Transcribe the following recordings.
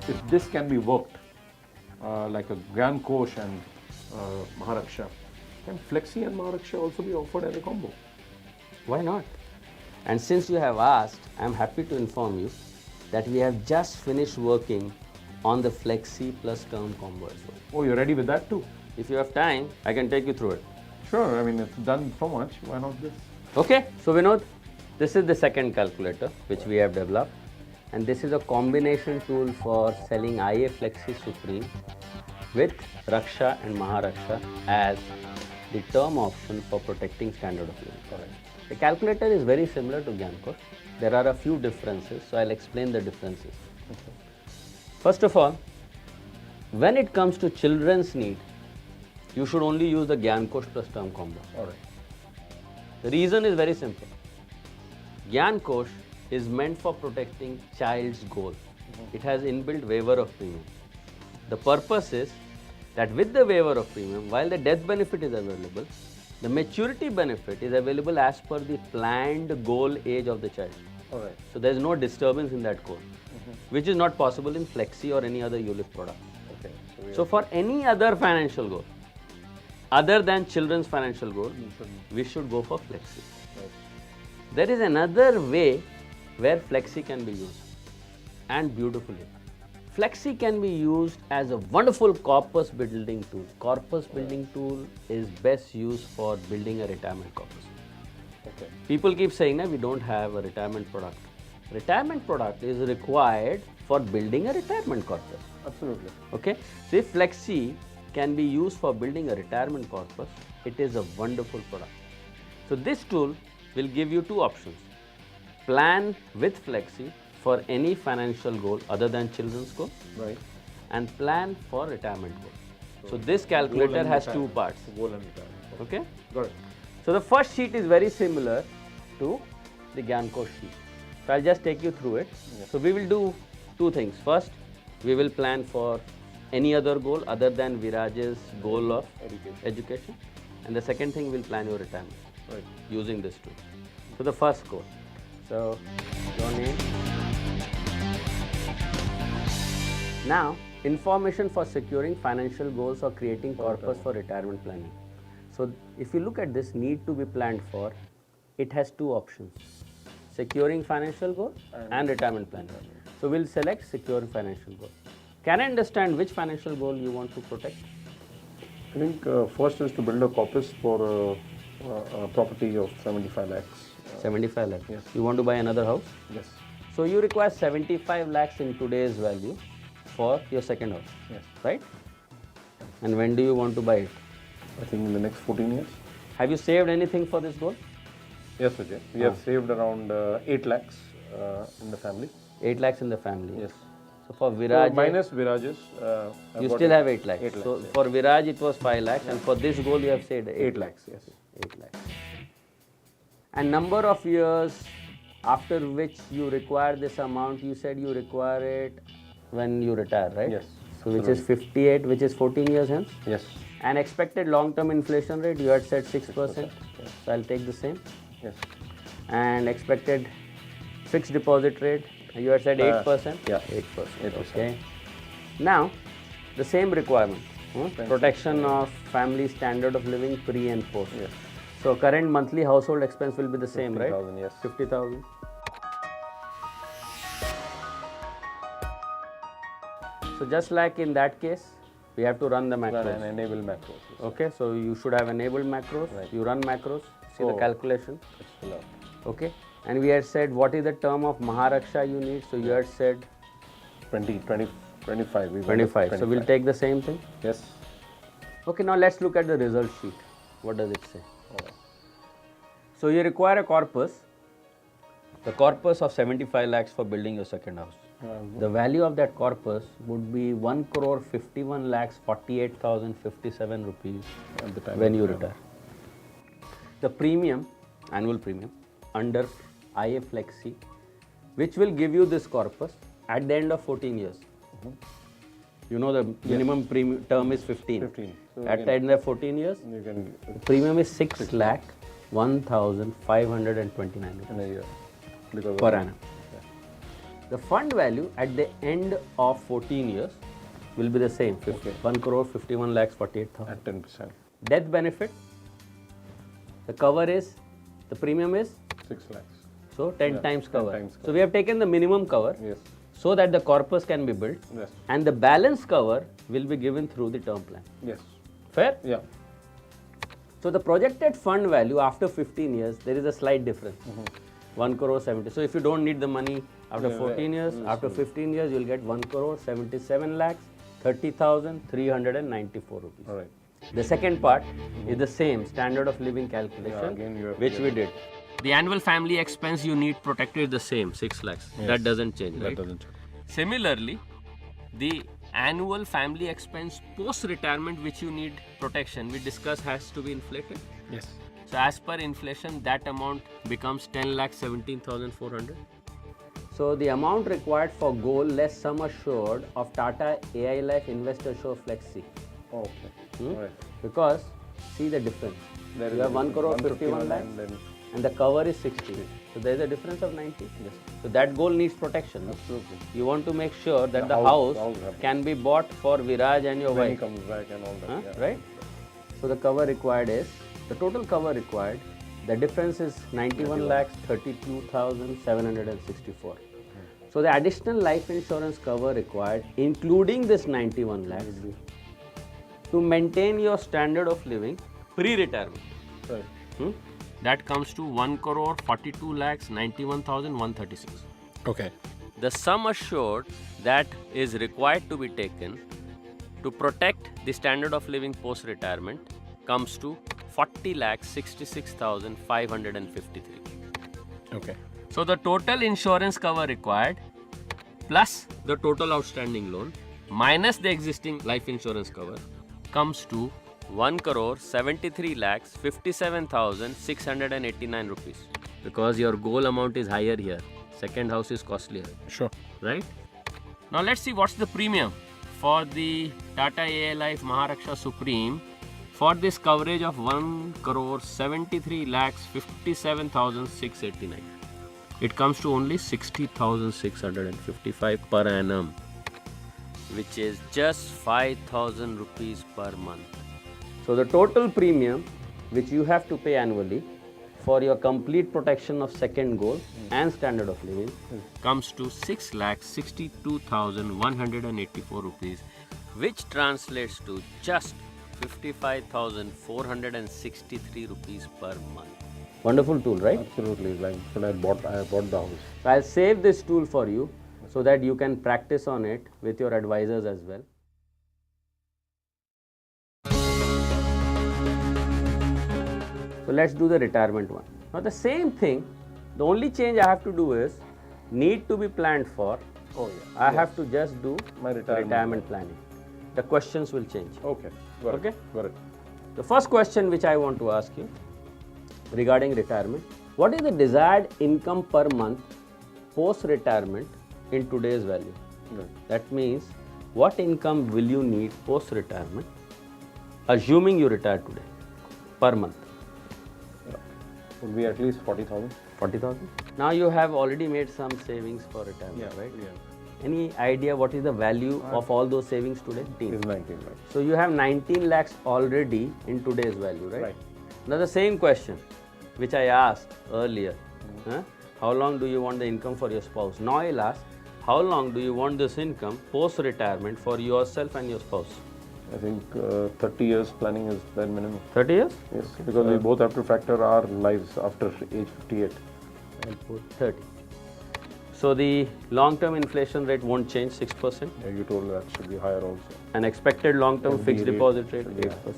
If this can be worked like a Gyan Kosh and Maharaksha, can Flexi and Maharaksha also be offered as a combo? Why not? And since you have asked, I am happy to inform you that we have just finished working on the Flexi plus term combo as well. Oh, you're ready with that too? If you have time, I can take you through it. Sure, I mean, it's done so much, why not this? Okay, so Vinod, this is the second calculator which we have developed, and this is a combination tool for selling AIA Flexi Supreme with Raksha and Maharaksha as the term option for protecting standard of living. Correct. The calculator is very similar to Gyan Kosh. There are a few differences, so I'll explain the differences. Okay. First of all, when it comes to children's need, you should only use the Gyan Kosh plus term combo. All right. The reason is very simple. Gyan Kosh is meant for protecting child's goal. It has inbuilt waiver of premium. The purpose is that with the waiver of premium, while the death benefit is available, the maturity benefit is available as per the planned goal age of the child. All right. So there is no disturbance in that goal, which is not possible in Flexi or any other ULIP product. Okay. So for any other financial goal, other than children's financial goal, we should go for Flexi. Right. There is another way where Flexi can be used, and beautifully. Flexi can be used as a wonderful corpus building tool. Corpus building tool is best used for building a retirement corpus. Okay. People keep saying that we don't have a retirement product. Retirement product is required for building a retirement corpus. Absolutely. Okay, so if Flexi can be used for building a retirement corpus, it is a wonderful product. So this tool will give you two options. Plan with Flexi for any financial goal other than children's goal, Right. and plan for retirement goal. So this calculator has two parts. Goal and retirement. Okay. Got it. So the first sheet is very similar to the Gyan Kosh sheet. So I'll just take you through it. Yes. So we will do two things. First, we will plan for any other goal other than Viraj's goal of education. And the second thing, we'll plan your retirement Right. using this tool. So the first goal. So your name. Now, information for securing financial goals or creating corpus for retirement planning. So if you look at this need to be planned for, it has two options: securing financial goal and retirement planning. So we'll select securing financial goal. Can I understand which financial goal you want to protect? I think first is to build a corpus for a property of 75 lakhs. 75 lakhs. Yes. You want to buy another house? Yes. So you require 75 lakhs in today's value for your second house, Yes. right? And when do you want to buy it? I think in the next 14 years. Have you saved anything for this goal? Yes, Vijay. We have saved around 8 lakhs in the family. 8 lakhs in the family. Yes. So for So Viraj, minus Virages. you still have 8 lakhs. 8 lakhs, So yes. for Viraj it was 5 lakhs, and for this goal you have saved 8 lakhs, yes. 8 lakhs. And number of years after which you require this amount, you said you require it when you retire, right? Yes. So which is 58, which is 14 years hence. Yes. And expected long-term inflation rate, you had said 6%. Yes. So I'll take the same. Yes. And expected fixed deposit rate, you had said 8%? yeah. 8%. 8%. Okay. Now, the same requirement, protection of family standard of living pre and post. Yes. So current monthly household expense will be the same, right? 50,000, yes. 50,000. So just like in that case, we have to run the macros. And enable macros. Yes. Okay, so you should have enabled macros. Right. You run macros, see the Oh. calculation. It's full out. Okay, and we had said what is the term of Maharaksha you need. So you had said 25. We went with 25. So we'll take the same thing. Yes. Okay, now let's look at the result sheet. What does it say? All right. So you require a corpus, the corpus of 75 lakhs for building your second house. The value of that corpus would be 1 crore 51 lakhs 48,057 rupees At the time when of you the- retire. The premium, annual premium, under AIA Flexi, which will give you this corpus at the end of 14 years. You know the minimum premium term is 15. 15. So At the end of 14 years, you can premium is 6 lakh 1,529 in a year because per of- annum. The fund value at the end of 14 years will be the same, 1 crore 51 lakhs 48,000. At 10%. Death benefit, the cover is, the premium is 6 lakhs. so 10 Yeah, times 10 cover. times So we have taken the minimum cover Yes. so that the corpus can be built, Yes. and the balance cover will be given through the term plan. Yes. Fair? Yeah. So the projected fund value after 15 years, there is a slight difference. 1 crore 70. So if you don't need the money after 14 years, after 15 years, you will get 1 crore 77 lakhs 30,394 rupees. All right. The second part is the same standard of living calculation, again you have which we did. The annual family expense you need protected is the same, 6 lakhs. That doesn't change, right? That doesn't. Similarly, the annual family expense post-retirement which you need protection, we discussed, has to be inflated. Yes. So as per inflation, that amount becomes 10 lakh 17,400. So the amount required for goal less sum assured of Tata AIA Life Invest Assure Flexi. Okay. All right. Because see the difference. There You is have a 1 crore 51 151 lakhs and then and the cover is 60. So there is a difference of 90. Yes. So that goal needs protection. Absolutely. You want to make sure that The the house house happens. can be bought for Viraj and your when he wife. comes back and all that. Huh? Yeah. Right? So the cover required is, the total cover required, the difference is 91 lakhs 32,764. So the additional life insurance cover required, including this 91 lakhs, to maintain your standard of living pre-retirement. Right. That comes to 1 crore 42 lakhs 91,136. Okay. The sum assured that is required to be taken to protect the standard of living post-retirement comes to 40 lakhs 66,553. Okay. So the total insurance cover required plus the total outstanding loan minus the existing life insurance cover comes to 1 crore 73 lakhs 57,689 rupees. Because your goal amount is higher here. Second house is costlier. Sure. Right? Now let's see what's the premium for the Tata AIA Life Maharaksha Supreme for this coverage of 1 crore 73 lakhs 57,689. It comes to only 60,655 per annum, which is just 5,000 rupees per month. So the total premium which you have to pay annually for your complete protection of second goal and standard of living comes to 6,62,184 rupees, which translates to just 55,463 rupees per month. Wonderful tool, right? Absolutely. Like when I bought the house. So I'll save this tool for you so that you can practice on it with your advisors as well. So let's do the retirement one. Now the same thing, the only change I have to do is need to be planned for. Oh yeah. I have to just do My retirement planning. The questions will change. Okay. Got Okay. It. Got it. The first question which I want to ask you regarding retirement, what is the desired income per month post-retirement in today's value? Right. That means what income will you need post-retirement, assuming you retire today, per month? Would be at least 40,000. 40,000. Now you have already made some savings for retirement, right? Yeah. Any idea what is the value of all those savings today? Is 19 lakhs. So you have 19 lakhs already in today's value, right? Right. Now the same question which I asked earlier, how long do you want the income for your spouse? Now I'll ask, how long do you want this income post-retirement for yourself and your spouse? I think 30 years planning is bare minimum. 30 years? Yes, because we both have to factor our lives after age 58. I'll put 30. So the long-term inflation rate won't change, 6%. Yeah, you told that should be higher also. And expected long-term FD fixed rate deposit rate, should be 8%.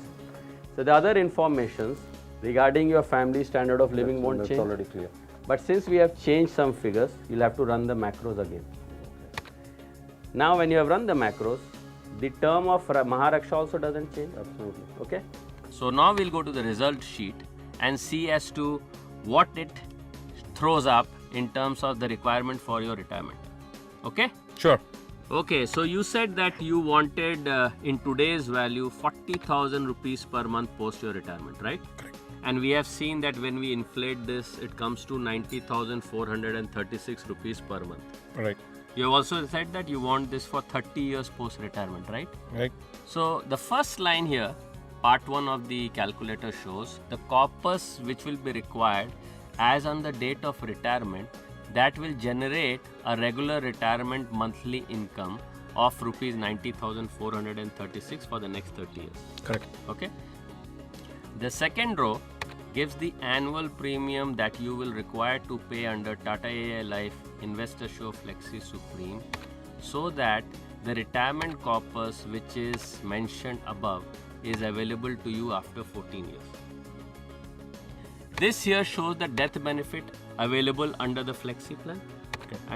So the other informations regarding your family standard of living won't That's change. already clear. But since we have changed some figures, you'll have to run the macros again. Now when you have run the macros, the term of Maharaksha also doesn't change. Absolutely. Okay. So now we'll go to the result sheet and see as to what it throws up in terms of the requirement for your retirement. Okay. Sure. Okay, so you said that you wanted in today's value 40,000 rupees per month post your retirement, right? Correct. And we have seen that when we inflate this, it comes to 90,436 rupees per month. Right. You have also said that you want this for 30 years post-retirement, right? Right. So the first line here, part 1 of the calculator shows the corpus which will be required as on the date of retirement that will generate a regular retirement monthly income of rupees 90,436 for the next 30 years. Correct. Okay. The second row gives the annual premium that you will require to pay under Tata AIA Life Investor Show Flexi Supreme, so that the retirement corpus which is mentioned above is available to you after 14 years. This here shows the death benefit available under the Flexi plan,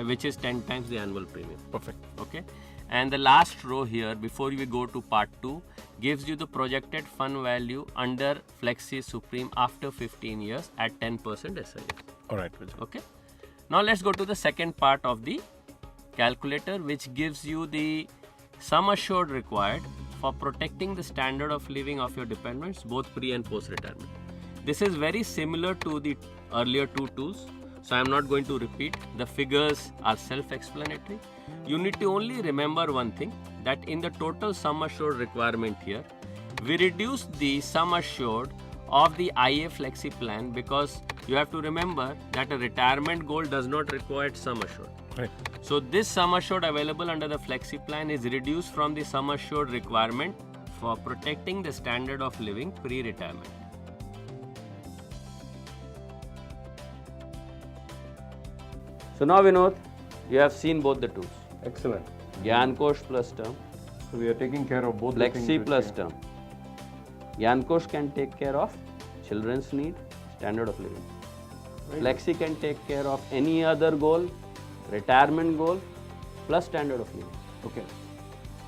which is 10 times the annual premium. Perfect. Okay. And the last row here, before we go to part 2, gives you the projected fund value under Flexi Supreme after 15 years at 10% SIA. All right, Vijay. Okay. Now let's go to the second part of the calculator, which gives you the sum assured required for protecting the standard of living of your dependents both pre and post retirement. This is very similar to the earlier two tools, so I am not going to repeat. The figures are self-explanatory. You need to only remember one thing, that in the total sum assured requirement here, we reduce the sum assured of the IA Flexi plan, because you have to remember that a retirement goal does not require sum assured. Right. So this sum assured available under the Flexi plan is reduced from the sum assured requirement for protecting the standard of living pre-retirement. So now Vinod, you have seen both the tools. Excellent. Gyan Kosh plus term, So we are taking care of both the things Flexi which plus we- term. Gyan Kosh can take care of children's need, standard of living. Very Flexi can take care of any other goal, retirement goal, plus standard of living. Okay.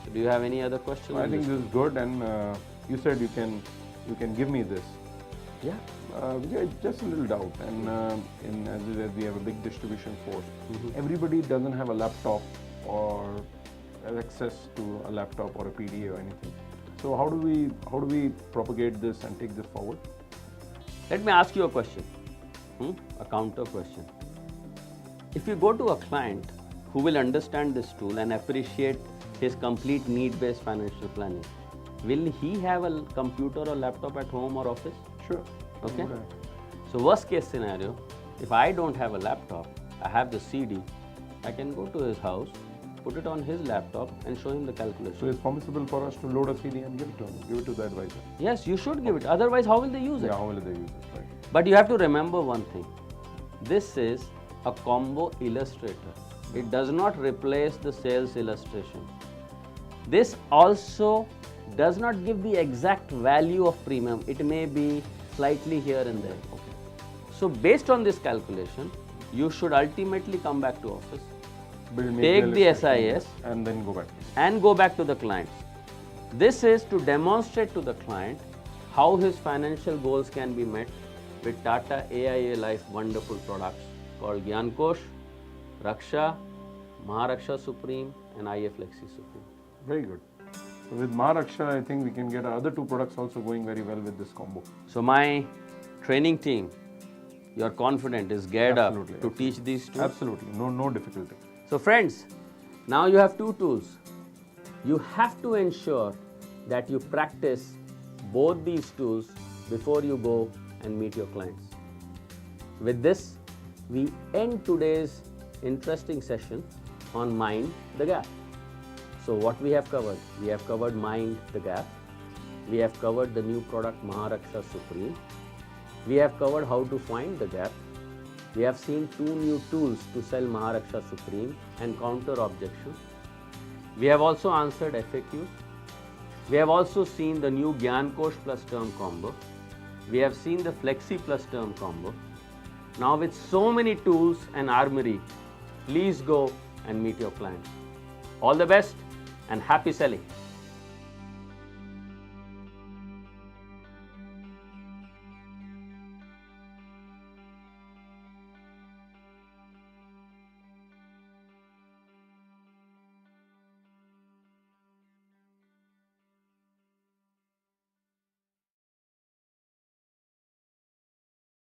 So do you have any other questions? I on think this? this is good, and you said you can give me this. Yeah. Vijay, just a little doubt, and as you said, we have a big distribution force. Everybody doesn't have a laptop or has access to a laptop or a PDA or anything. So how do we propagate this and take this forward? Let me ask you a question, a counter question. If you go to a client who will understand this tool and appreciate his complete need-based financial planning, will he have a computer or laptop at home or office? Sure. Okay. So worst case scenario, if I don't have a laptop, I have the CD, I can go to his house, put it on his laptop and show him the calculation. So it's permissible for us to load a CD and give it to him, give it to the advisor. Yes, you should give it. Otherwise, how will they use it? Yeah, how will they use it? Right. But you have to remember one thing. This is a combo illustrator. It does not replace the sales illustration. This also does not give the exact value of premium. It may be slightly here and there. Okay. So based on this calculation, you should ultimately come back to office, Build take the material SIS and then go back. and go back to the clients. This is to demonstrate to the client how his financial goals can be met with Tata AIA Life wonderful products called Gyan Kosh, Raksha, Maharaksha Supreme and IA Flexi Supreme. Very good. So with Maharaksha, I think we can get our other two products also going very well with this combo. So my training team, you're confident, is geared Absolutely, up to teach these tools. Absolutely, no difficulty. So friends, now you have two tools. You have to ensure that you practice both these tools before you go and meet your clients. With this, we end today's interesting session on Mind the Gap. So what we have covered? We have covered Mind the Gap. We have covered the new product Maharaksha Supreme. We have covered how to find the gap. We have seen two new tools to sell Maharaksha Supreme and counter objections. We have also answered FAQs. We have also seen the new Gyan Kosh plus term combo. We have seen the Flexi plus term combo. Now with so many tools and armory, please go and meet your clients. All the best and happy selling.